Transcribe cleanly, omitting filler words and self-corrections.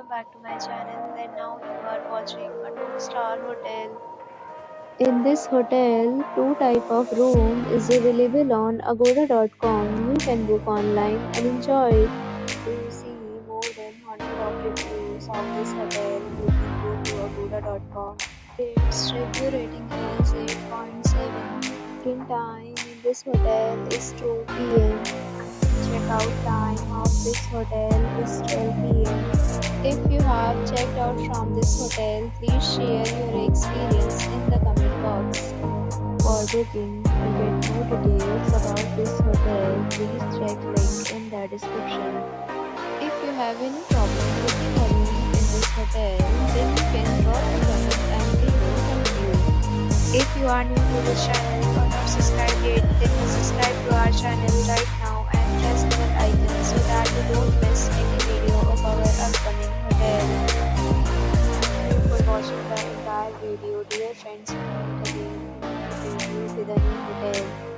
welcome back to my channel. And now you are watching a two-star hotel. In this hotel, two type of room is available on agoda.com. You can book online and enjoy it. To see more than 100 of reviews of this hotel, you can go to agoda.com. Its review rating is 8.7. Check-in time in this hotel is 2 p.m. Check-out time of this hotel is 12 p.m. If you have checked out from this hotel, please share your experience in the comment box. For booking or get more details about this hotel, please check link in the description. If you have any problem booking a room in this hotel, then you can drop a comment and we will help you. If you are new to this channel or not subscribed yet, then subscribe to our channel right now and press the bell icon so that you don't miss any video of our upcoming hotel. Thank you for watching the entire video. Dear friends, meet again in a new video with a new hotel.